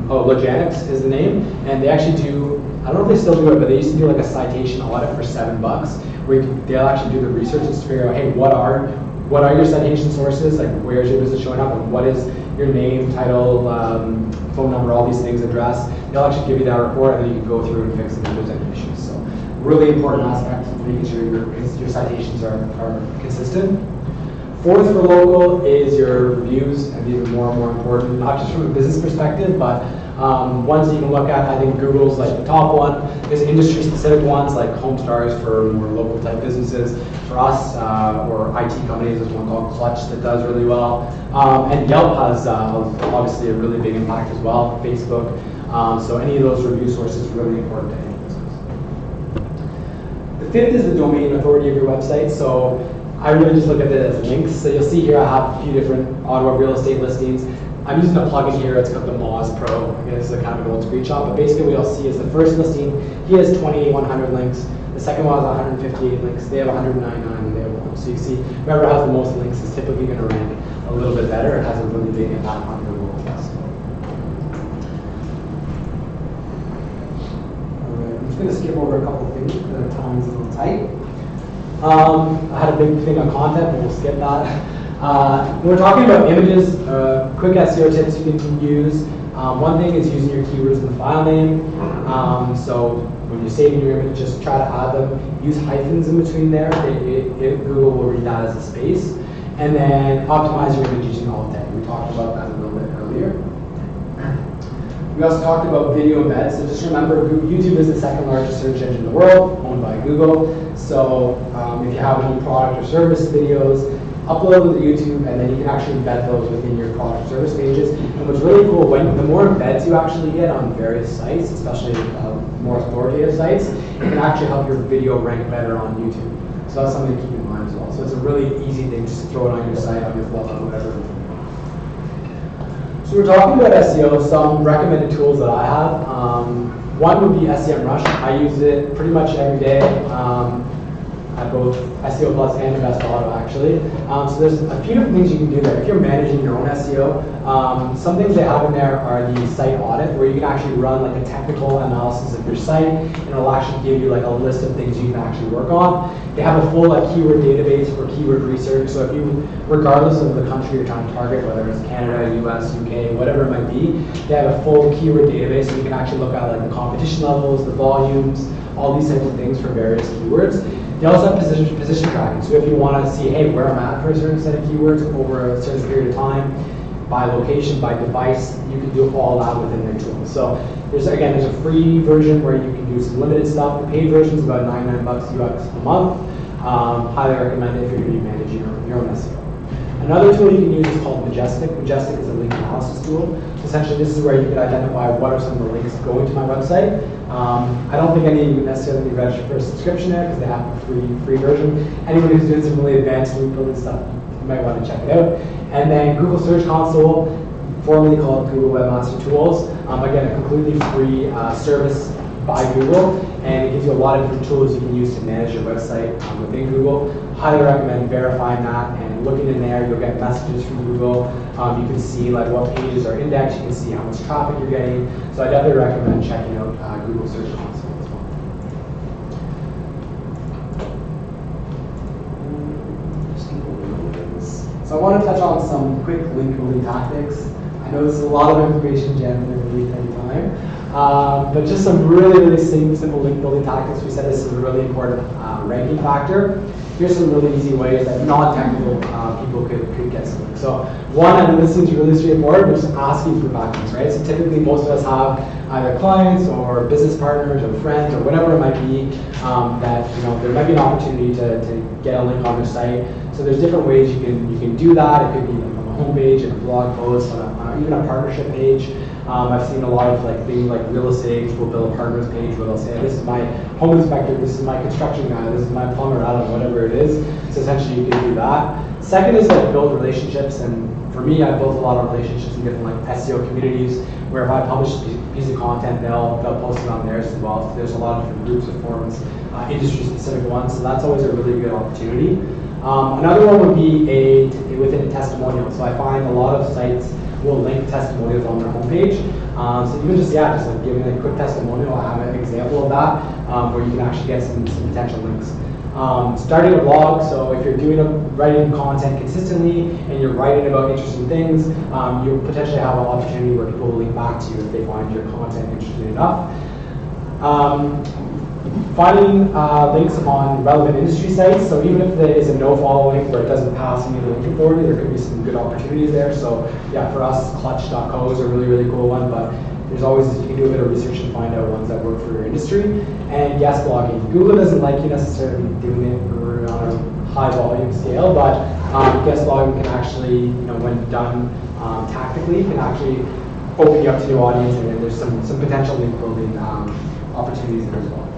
Speaker 4: Logenics is the name, and they actually do, I don't know if they still do it, but they used to do like a citation audit for $7, where they'll actually do the research just to figure out, hey, what are your citation sources, like where's your business showing up, and what is your name, title, phone number, all these things, address. They'll actually give you that report, and then you can go through and fix it if there's any issues. So really important aspect of making sure your citations are consistent. Fourth for local is your reviews, and these are more and more important, not just from a business perspective, but ones that you can look at. I think Google's like the top one. There's industry-specific ones like HomeStars for more local type businesses. For us, or IT companies, there's one called Clutch that does really well. And Yelp has obviously a really big impact as well, Facebook. So any of those review sources are really important to any business. The fifth is the domain authority of your website. So I really just look at it as links. So you'll see here I have a few different Ottawa real estate listings. I'm using a plugin here, it's called the Moz Pro. Again, this is a kind of an old screenshot, but basically what you'll see is the first listing, he has 2,100 links. The second one has 158 links. They have 199 and they have 1. So you see, whoever has the most links is typically going to rank a little bit better. It has a really big impact on your local test. Alright, I'm just going to skip over a couple of things because our time's a little tight. I had a big thing on content, but we'll skip that. When we're talking about images, quick SEO tips you can use. One thing is using your keywords in the file name. So when you're saving your image, just try to add them. Use hyphens in between there. Google will read that as a space. And then optimize your image using alt text. We talked about that a little bit earlier. We also talked about video embeds. So just remember, YouTube is the second largest search engine in the world, owned by Google. So if you have any product or service videos, upload them to YouTube, and then you can actually embed those within your product or service pages. And what's really cool, the more embeds you actually get on various sites, especially more authoritative sites, it can actually help your video rank better on YouTube. So that's something to keep in mind as well. So it's a really easy thing just to throw it on your site, on your blog, whatever. So we're talking about SEO, some recommended tools that I have. One would be SEMrush. I use it pretty much every day at both seoplus and Txt File actually. So there's a few different things you can do there. If you're managing your own SEO, some things they have in there are the site audit, where you can actually run like a technical analysis of your site, and it'll actually give you like a list of things you can actually work on. They have a full keyword database for keyword research. So if you, regardless of the country you're trying to target, whether it's Canada, US, UK, whatever it might be, they have a full keyword database, so you can actually look at like the competition levels, the volumes, all these types of things for various keywords. They also have position tracking. So if you want to see, hey, where I'm at for a certain set of keywords over a certain period of time, by location, by device, you can do all that within their tool. So there's a free version where you can do some limited stuff. The paid version is about $99 US a month. Highly recommend it if you're going to be managing your own SEO. Another tool you can use is called Majestic. Majestic is a link analysis tool. So essentially, this is where you can identify what are some of the links going to my website. I don't think any of you necessarily need to register for a subscription there because they have a free version. Anyone who's doing some really advanced link building stuff, you might want to check it out. And then Google Search Console, formerly called Google Webmaster Tools. Again, a completely free service by Google, and it gives you a lot of different tools you can use to manage your website within Google. Highly recommend verifying that and looking in there. You'll get messages from Google. You can see like what pages are indexed. You can see how much traffic you're getting. So I definitely recommend checking out Google Search Console as well. So I want to touch on some quick link building tactics. I know this is a lot of information jammed in a really tiny time. But just some really simple link building tactics. We said this is a really important ranking factor. Here's some really easy ways that non-technical people could get something. So one, I know this seems really straightforward, but just asking for backlinks, right? So typically most of us have either clients or business partners or friends or whatever it might be that there might be an opportunity to get a link on their site. So there's different ways you can do that. It could be like on a homepage, in a blog post, on even a partnership page. I've seen a lot of things like real estate will build a partners page where they'll say, this is my home inspector, this is my construction guy, this is my plumber, I don't know, whatever it is. So essentially you can do that. Second is build relationships, and for me, I've built a lot of relationships in different SEO communities where if I publish a piece of content, they'll post it on theirs as well. So there's a lot of different groups or forums, industry-specific ones, so that's always a really good opportunity. Another one would be within a testimonial. So I find a lot of sites will link testimonials on their homepage. So even just giving a quick testimonial, I have an example of that where you can actually get some potential links. Starting a blog, so if you're writing content consistently and you're writing about interesting things, you'll potentially have an opportunity where people will link back to you if they find your content interesting enough. Finding links on relevant industry sites, so even if there is a no-follow link where it doesn't pass any of the link authority, there could be some good opportunities there. So yeah, for us, clutch.co is a really cool one, but there's always, you can do a bit of research and find out ones that work for your industry. And guest blogging. Google doesn't like you necessarily doing it on a high volume scale, but guest blogging can actually, when done tactically, can actually open you up to new audience, and there's some potential link building opportunities there as well.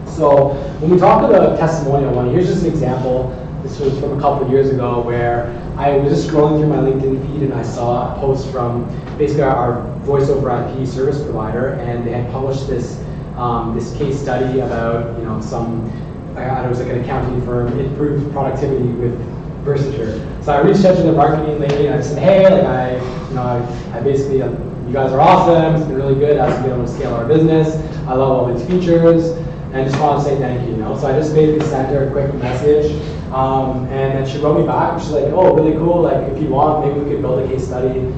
Speaker 4: So when we talk about testimonial one, here's just an example. This was from a couple of years ago where I was just scrolling through my LinkedIn feed and I saw a post from basically our voice over IP service provider, and they had published this case study about it was like an accounting firm, improved productivity with Versature. So I reached out to the marketing lady and I said, hey, I basically, you guys are awesome. It's been really good. Us being able to scale our business. I love all these features. And I just want to say thank you, So I just basically sent her a quick message And then she wrote me back, and she's like, oh, really cool, like if you want, maybe we could build a case study.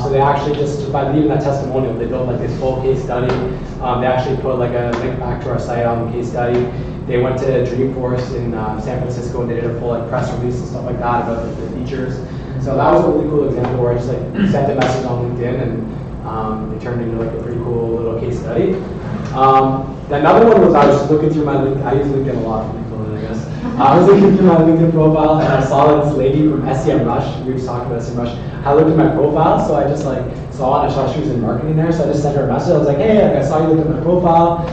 Speaker 4: So they actually just by leaving that testimonial, they built like this full case study. They actually put like a link back to our site on the case study. They went to Dreamforce in San Francisco and they did a full like press release and stuff like that about the features. So that was a really cool example where I just like sent a message on LinkedIn and it turned into like a pretty cool little case study. Another one was I was just looking through my LinkedIn. I use LinkedIn a lot for people, I guess. I was looking through my LinkedIn profile and I saw this lady from SEMrush. We were just talking about SEMrush. I looked at my profile, so I just like saw and I saw she was in marketing there, so I just sent her a message. I was like, hey, like, I saw you look at my profile.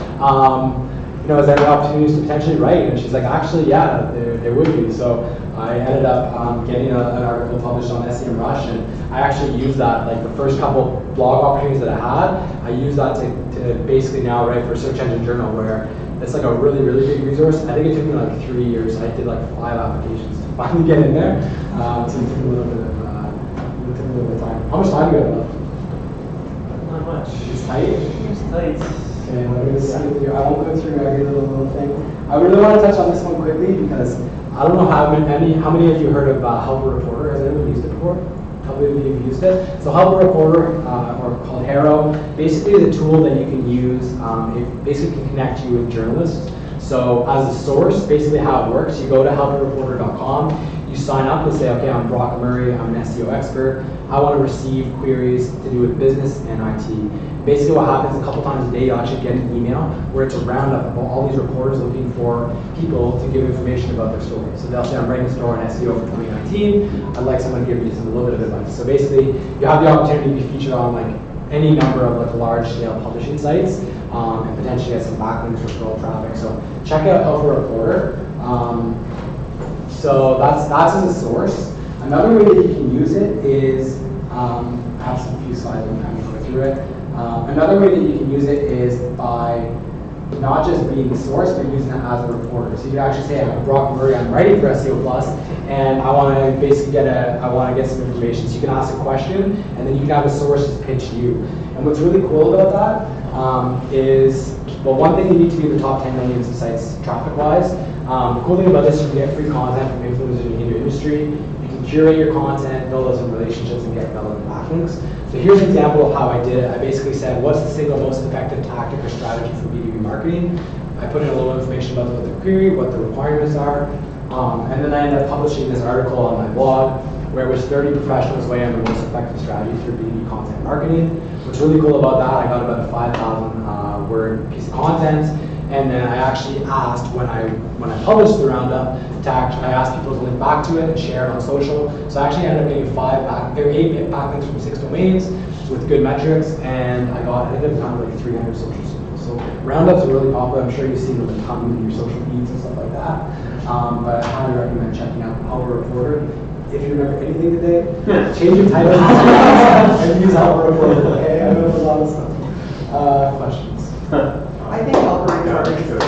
Speaker 4: You know, is there any opportunities to potentially write? And she's like, actually, yeah, there would be. So I ended up getting an article published on SEMrush, and I actually used that, like the first couple blog opportunities that I had, I used that to basically now write for Search Engine Journal, where it's like a really, really big resource. I think it took me like 3 years. I did like 5 applications to finally get in there. So it took a little bit of time. How much time do you have left?
Speaker 1: Not much.
Speaker 4: It's tight.
Speaker 1: It's tight.
Speaker 4: Okay, let me just skip through. I won't go through every little thing. I really want to touch on this one quickly because I don't know how many of you heard of Help a Reporter. Has anyone used it before? How many of you have used it? So Help a Reporter, or called Haro, basically is a tool that you can use. It basically can connect you with journalists. So as a source, basically how it works, you go to helpareporter.com, you sign up and say, okay, I'm Brock Murray, I'm an SEO expert. I want to receive queries to do with business and IT. Basically what happens a couple times a day, you'll actually get an email where it's a roundup of all these reporters looking for people to give information about their story. So they'll say, I'm writing a story on SEO for 2019. I'd like someone to give me a little bit of advice. So basically, you have the opportunity to be featured on like any number of like large scale publishing sites and potentially get some backlinks, referral traffic. So check out Help a Reporter. So that's as a source. Another way that you can use it is, I have some few slides and I'm going to go through it. Another way that you can use it is by not just being the source, but using it as a reporter. So you can actually say, I'm Brock Murray, I'm writing for SEOplus, and I want to basically get some information. So you can ask a question, and then you can have a source just pitch you. And what's really cool about that is, well, one thing, you need to be in the top 10 million sites traffic-wise. The cool thing about this is you can get free content from influencers in your industry. You can curate your content, build those relationships, and get relevant backlinks. So here's an example of how I did it. I basically said, what's the single most effective tactic or strategy for B2B marketing? I put in a little information about the query, what the requirements are, and then I ended up publishing this article on my blog where it was 30 professionals weigh on the most effective strategies for B2B content marketing. What's really cool about that, I got about a 5,000 word piece of content, and then I actually asked when I published the roundup I asked people to link back to it and share it on social. So I actually ended up getting 8 backlinks from 6 domains with good metrics, and I think at the time like 300 social signals. So roundups are really popular. I'm sure you've seen them a ton in your social feeds and stuff like that. But I highly recommend checking out Help a Reporter. If you remember anything today, change your title and use Help a Reporter. Okay, I know there's a lot of stuff. Questions?
Speaker 5: I think Help a Reporter is good.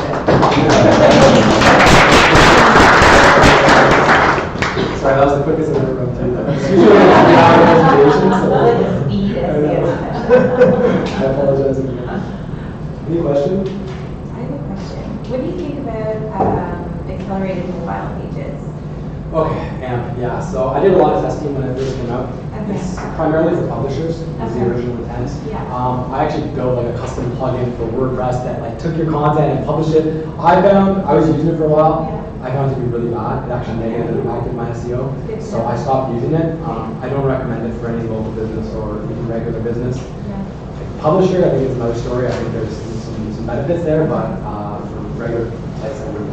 Speaker 4: Sorry, that was the quickest I've ever run through that. I apologize. Any question?
Speaker 3: I have a question. What do you think about accelerated mobile pages?
Speaker 4: Okay, yeah. So I did a lot of testing when it first came out.
Speaker 3: Okay.
Speaker 4: It's primarily for publishers. Is the
Speaker 3: Okay.
Speaker 4: original intent.
Speaker 3: Yeah.
Speaker 4: I actually built like a custom plugin for WordPress that like took your content and published it. I was using it for a while.
Speaker 3: Yeah.
Speaker 4: I found it to be really bad. It actually negatively impacted my SEO.
Speaker 3: Good.
Speaker 4: So I stopped using it. I don't recommend it for any local business or even regular business.
Speaker 3: Yeah.
Speaker 4: Publisher, I think it's another story. I think there's some benefits there, but for regular sites, I wouldn't.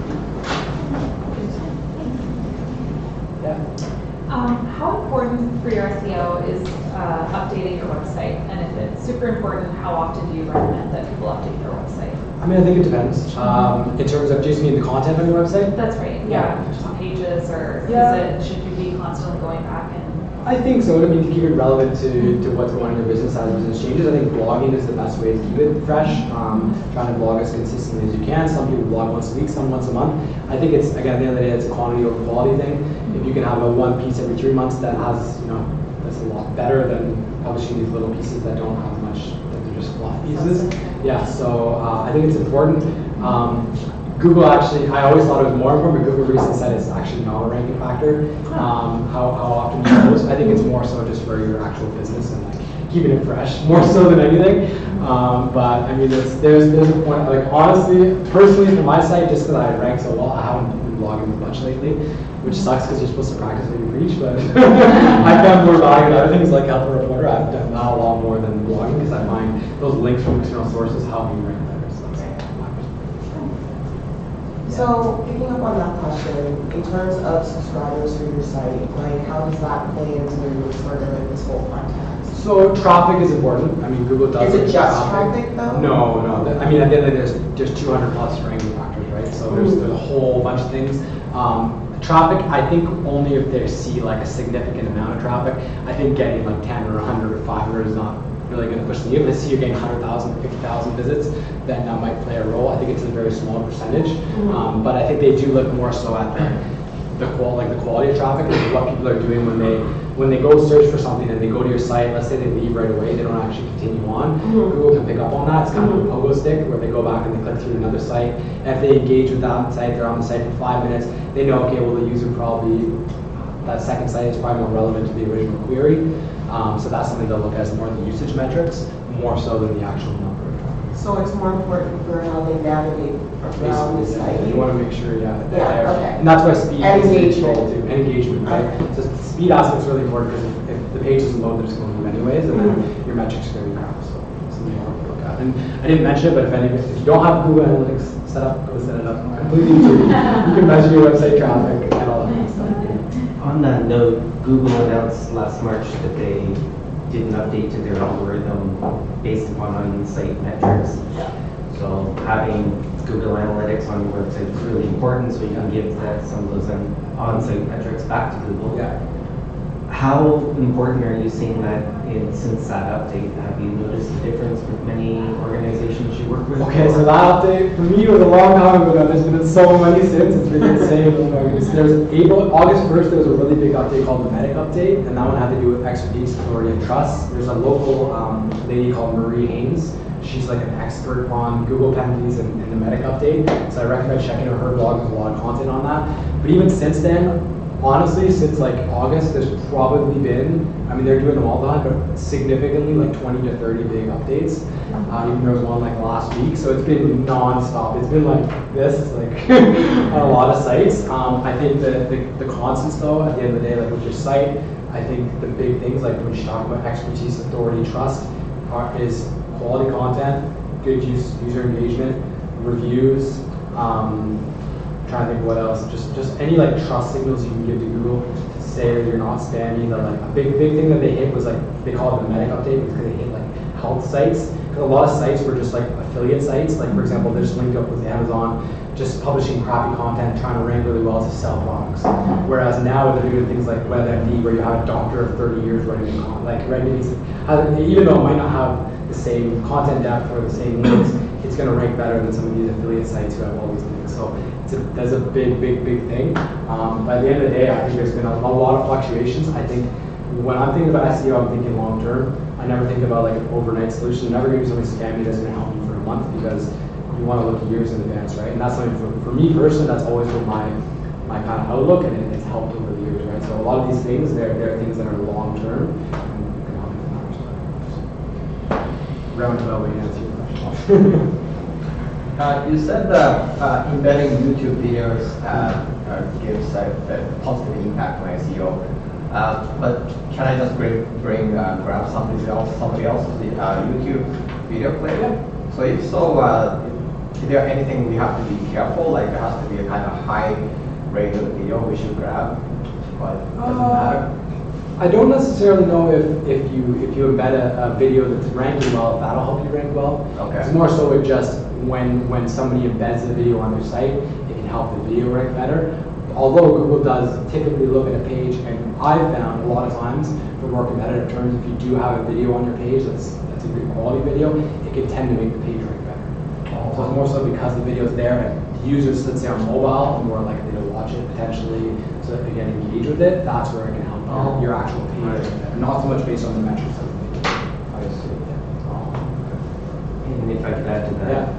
Speaker 4: Yeah.
Speaker 3: How important for your SEO is updating your website? And if it's super important, how often do you recommend that people update their website?
Speaker 4: I mean, I think it depends. In terms of just mean the content on your website?
Speaker 3: That's right. Yeah. Just pages, or should you be constantly going back and?
Speaker 4: I think so. I mean, to keep it relevant to what's going on in your business as business changes, I think blogging is the best way to keep it fresh. Trying to blog as consistently as you can. Some people blog once a week, some once a month. I think it's, again, at the end of the day, it's a quantity over quality thing. If you can have a one piece every 3 months that has, that's a lot better than publishing these little pieces that don't have much, that they're just fluff pieces. Yeah, so I think it's important. Google actually, I always thought it was more important, but Google recently said it's actually not a ranking factor. How often you post. I think it's more so just for your actual business and like keeping it fresh, more so than anything. But I mean, there's a point, like honestly, personally for my site, just because I rank so well, I haven't been blogging much lately, which sucks because you're supposed to practice what you preach, but I've done more blogging and other things like help a reporter. I've done that a lot more than blogging because I find those links from external sources help me rank better. So that's my perspective.
Speaker 5: So picking up on that question, in terms of subscribers for your site, like how does that play into sort of like this whole context?
Speaker 4: So traffic is important. I mean, Google does.
Speaker 5: Is it just traffic though?
Speaker 4: No. I mean, at the end of the day, there's 200 plus ranking factors, right? So there's a whole bunch of things. Traffic, I think only if they see like a significant amount of traffic. I think getting like 10 or 100 or 500 is not really going to push the needle. If they see you're getting 100,000, 50,000 visits, then that might play a role. I think it's a very small percentage, but I think they do look more so at the quality of traffic and what people are doing when they go search for something and they go to your site. Let's say they leave right away, they don't actually continue on. Google can pick up on that. It's kind of a pogo stick where they go back and they click through another site. And if they engage with that site, they're on the site for 5 minutes. They know, okay, well the user probably that second site is probably more relevant to the original query. So that's something they'll look at as more the usage metrics, more so than the actual number of traffic.
Speaker 5: So it's more important for how they navigate around the site.
Speaker 4: You want to make sure,
Speaker 5: Yeah, okay.
Speaker 4: And that's why speed
Speaker 5: And
Speaker 4: is
Speaker 5: engagement.
Speaker 4: too. And engagement, right?
Speaker 5: Okay.
Speaker 4: So the speed aspect's really important because if the page doesn't load, they're just going to move anyways, and then your metrics are going to be crap. So something you want to look at. And I didn't mention it, but if you don't have Google Analytics set up, go set it up. Completely free. You can measure your website traffic and all that kind of stuff.
Speaker 6: On that note, Google announced last March that they did an update to their algorithm based upon on-site metrics. So having Google Analytics on your website is really important, so you can give some of those on-site metrics back to Google.
Speaker 4: Yeah.
Speaker 6: How important are you seeing that since that update? Have you noticed a difference with many organizations you work with?
Speaker 4: Okay, so that update for me was a long time ago now. There's been so many since. It's been insane. There's August 1st, there was a really big update called the Medic update, and that one had to do with expertise, authority, and trust. There's a local lady called Marie Haynes. She's like an expert on Google penalties and the Medic update. So I recommend checking out her blog. There's a lot of content on that. But even since then, honestly, since like August, there's probably been, I mean, they're doing them all the time, but significantly like 20 to 30 big updates. Even there was one like last week, so it's been non-stop. It's been like this, like on a lot of sites. I think the constants though, at the end of the day, like with your site, I think the big things like when you talk about expertise, authority, trust, is quality content, good user engagement, reviews, trying to think what else. Just any like trust signals you can give to Google to say that you're not spammy. That like a big thing that they hit was like they call it the Medic update because they hit like health sites. Because a lot of sites were just like affiliate sites. Like for example, they're just linked up with Amazon, just publishing crappy content, trying to rank really well to sell products. Whereas now they're doing things like WebMD, where you have a doctor of 30 years writing even though it might not have the same content depth or the same links, it's going to rank better than some of these affiliate sites who have all these links. So that's a big thing. By the end of the day, I think there's been a lot of fluctuations. I think when I'm thinking about SEO, I'm thinking long term. I never think about like an overnight solution. I'm never going to do something spammy that's going to help you for a month because you want to look years in advance, right? And that's something for me personally, that's always been my kind of outlook, and it's helped over the years, right? So a lot of these things, they're things that are long term. Roundabout way to answer your question.
Speaker 2: You said that embedding YouTube videos gives a positive impact on SEO. But can I just grab somebody else's YouTube video player? So if so, is there anything we have to be careful? Like there has to be a kind of high rate of video we should grab, but it doesn't matter.
Speaker 4: I don't necessarily know if you embed a video that's ranking well, if that'll help you rank well.
Speaker 2: Okay.
Speaker 4: It's more so with just when somebody embeds a video on their site, it can help the video rank better. Although Google does typically look at a page, and I've found a lot of times for more competitive terms, if you do have a video on your page that's a good quality video, it can tend to make the page rank better. So it's more so because the video's there and users, let's say on mobile, are more likely to watch it potentially, so that they get engaged with it. That's where it can help your actual page, not so much based on the metrics of the video.
Speaker 6: I see. And if I could add to that,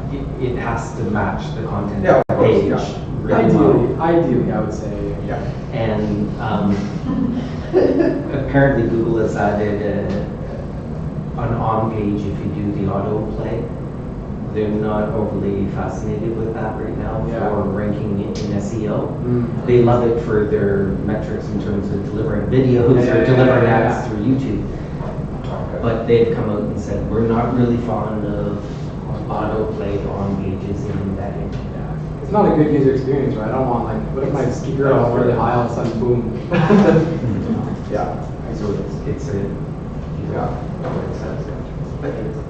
Speaker 6: it has to match the content.
Speaker 2: Yeah, of
Speaker 6: page.
Speaker 4: Yeah.
Speaker 6: really well.
Speaker 4: Ideally, I would say, yeah.
Speaker 6: And apparently Google has added an on page if you do the autoplay. They're not overly fascinated with that right now for ranking in SEO. They love it for their metrics in terms of delivering videos or delivering ads through YouTube. But they've come out and said, we're not really fond of autoplay on pages and embedding.
Speaker 4: It's not a good user experience, right? I don't want, like, what if my speaker goes really high, all of a sudden, boom. Yeah.
Speaker 6: So it's a,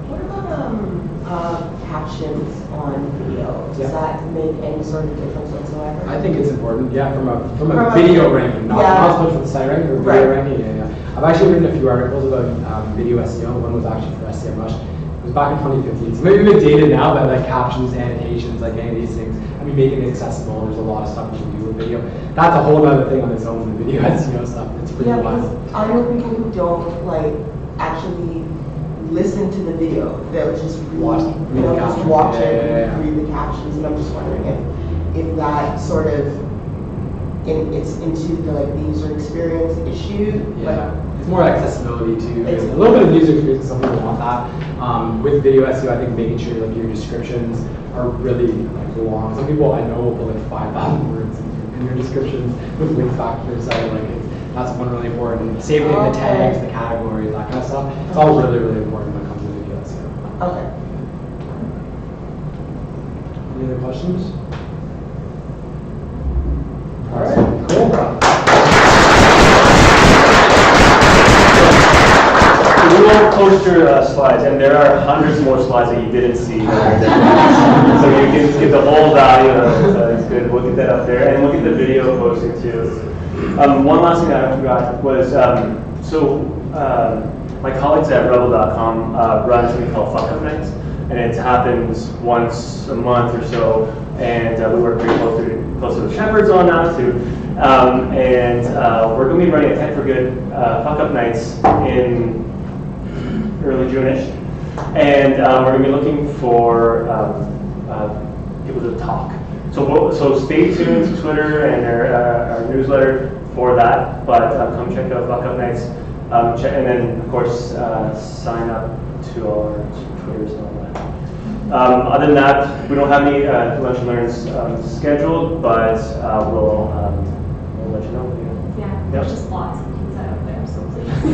Speaker 5: What about captions on video? Does
Speaker 4: Yeah.
Speaker 5: that make any sort of difference whatsoever?
Speaker 4: I think it's important, yeah, from a video ranking, not so much for the site ranking, or video ranking, yeah. I've actually written a few articles about video SEO. One was actually for SEMrush. It was back in 2015, so maybe a bit dated now, but like captions, annotations, like any of these things, I mean, making it accessible, there's a lot of stuff you can do with video. That's a whole other thing on its own, the video SEO stuff. It's pretty wild.
Speaker 5: Because I know people who don't like actually listen to the video. They'll just read, just watch it and read the captions, and I'm just wondering if that sort of it's into the the user experience issue.
Speaker 4: Yeah, it's more accessibility too. It's a little bit of user experience. Some people want that. With video SEO, I think making sure your descriptions are really long. Some people I know will put 5,000 words in your descriptions with link factors. So that's one really important. Saving the tags, the categories, that kind of stuff. It's all really, really important when it comes to video SEO.
Speaker 5: Okay.
Speaker 4: Any other questions? All right, cool.
Speaker 1: We will post your slides, and there are hundreds more slides that you didn't see. So you can get the whole value of it, so it's good. We'll get that up there, and we'll get the video posted too. One last thing I forgot was, my colleagues at Rebel.com run something called Fuck Up Nights, and it happens once a month or so, and we work pretty closely with Shepherds on that too. We're going to be running a Tech4Good Fuck Up Nights in early June-ish, and we're going to be looking for people to talk. So stay tuned to Twitter and our newsletter for that, but come check out Fuck Up Nights, and then of course sign up to our Twitters and all that. Other than that, we don't have any lunch and learns scheduled, but we'll let you know.
Speaker 3: Yeah, there's just lots of pizza out there, so please.